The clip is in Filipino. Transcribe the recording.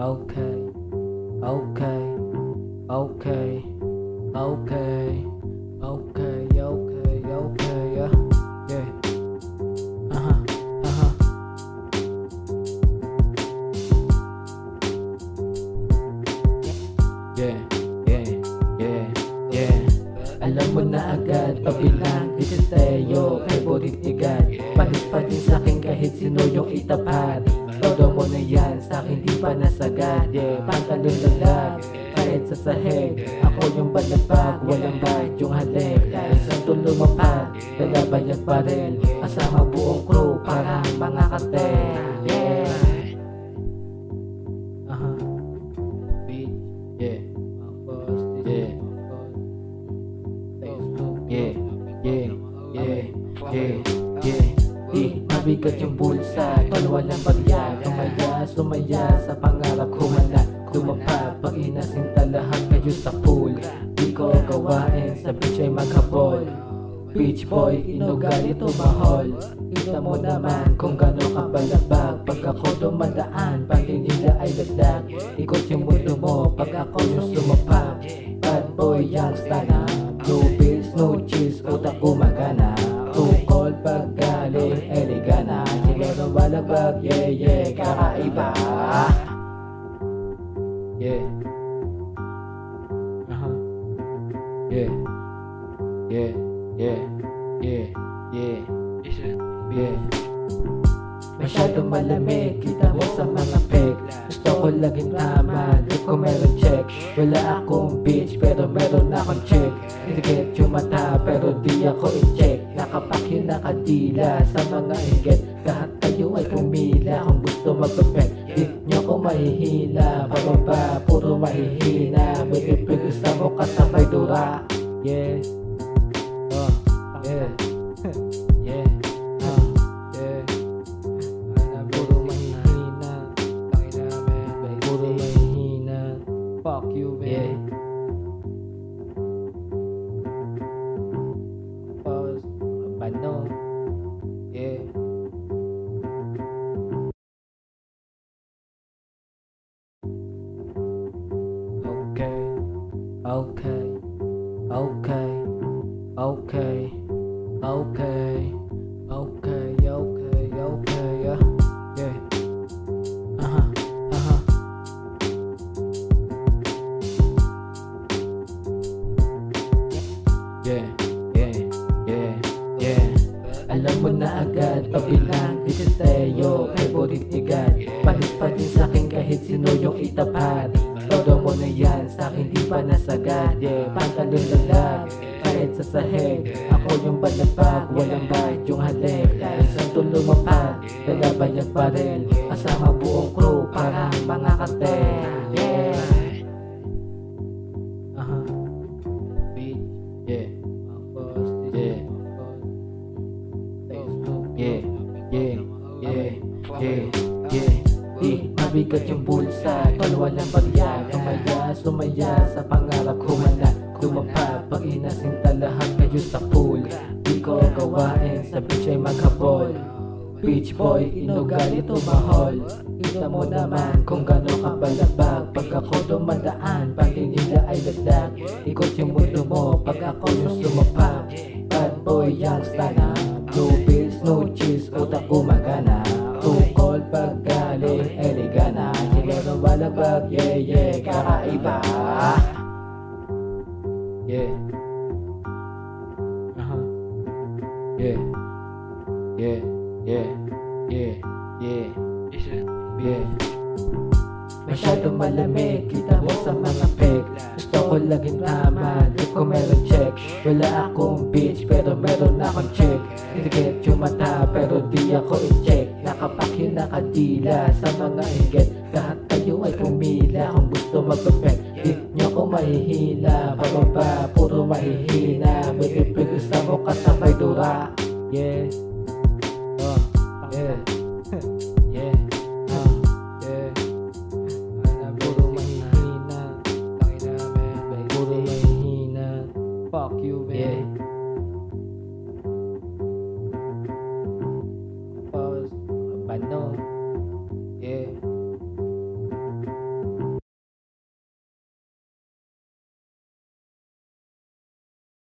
Okay, okay, okay, okay, okay, okay, okay, yeah, yeah, uh-huh, uh-huh, yeah, yeah, yeah, yeah. Alam mo na agad, pabilang disisteo, favorite igad. Panis pa din sa'kin kahit sino yung itapat. Todo mo na yan, sa'kin di pa nasagad. Yeah, pantalon lalag, kahit sa sahig. Ako yung balabag, walang bag yung halik. Kahit saan to lumapag, lalabayag pa rin. Kasama buong crew, parang mga kartel. Yeah. Uh-huh. Beat, yeah. Yeah. Yeah, yeah, yeah, yeah, yeah. Mabigat yung bulsa, tol walang bagya. Sumaya sa pangarap ko manat. Lumapag, pag inasinta lahat kayo sa pool. Di ko gawain, sa beach ay maghabol. Beach boy, inugali tumahol. Kita mo naman kung gano'n ka balabag. Pag ako dumadaan, pati nila ay lagdag. Ikot yung mundo mo, pag ako yung sumapag. Bad boy, youngster na blue pills, no cheese, utak gumagana. Tukol paggaling, elegana. Siguro balabag, yeah, yeah, kakaiba. Yeah. Uh-huh. Yeah. Yeah. Yeah. Yeah. Yeah. Yeah. Masyadong malamig, kita mo sa mga peg. Gusto ko laging tama, di ko meron check. Wala akong bitch, pero meron akong check. Higit yung mata, pero di ako i-check. Nakapakyo nakadila sa mga higit. Lahat kayo ay pumila kung gusto magpapek. Di nyo ko mahihila, pababa, puro mahihina. May ipig sa mukha sabay dura. Yeah. Oh, yeah. Yeah. Fuck you, man. Yeah. Pause. Bano. Yeah. Okay. Okay. Okay. Okay. Okay. Okay. Okay. Okay. Yeah. Yeah. Uh-huh. Uh-huh. Yeah, yeah, yeah, yeah. Alam mo na agad, pabilang disisteo, favorite igad. Panis pa din sa'kin kahit sino yung itapat. Todo mo na yan, sa'kin di pa nasagad. Yeah, pantalon lalag, kahit sa sahig. Ako yung balabag, walang bag yung halik. Kahit saan to lumapag, lalabayag pa rin. Kasama buong crew, parang mga kartel. Yeah. Uh-huh. Yeah. Yeah. Yeah. Yeah. Yeah. Yeah. Yeah. Mabigat yung bulsa, tol walang bagya. Sumaya sa pangarap ko manat. Lumapag, pag inasinta lahat kayo sa pool. Di ko gawain, sa beach ay maghabol. Beach boy, inugali tumahol. Kita mo naman kung gano'n ka balabag. Pag ako dumadaan, pati nila ay lagdag. Ikot yung mundo mo, pag ako yung sumapag. Bad boy, youngster na blue pills, no cheese, utak gumagana. Tukol paggaling, elegana. Siguro balabag, yeah, yeah, kakaiba. Yeah. Uh-huh. Yeah. Yeah. Yeah, yeah, yeah, yeah. Masyadong malamig, kita mo sa mga peg. Gusto ko laging tama, di ko meron check. Wala akong bitch, pero meron akong check. Higit yung mata, pero di ako i-check. Nakapakyo nakadila sa mga higit. Lahat kayo ay pumila kung gusto magpapek. Di nyo ko mahihila, pababa, puro mahihina. May ipig sa mukha sabay dura. Yeah. Yeah. Yeah. Yeah. Puro mahihina. Puro mahihina. Fuck you, man. Yeah. Pause. Bano.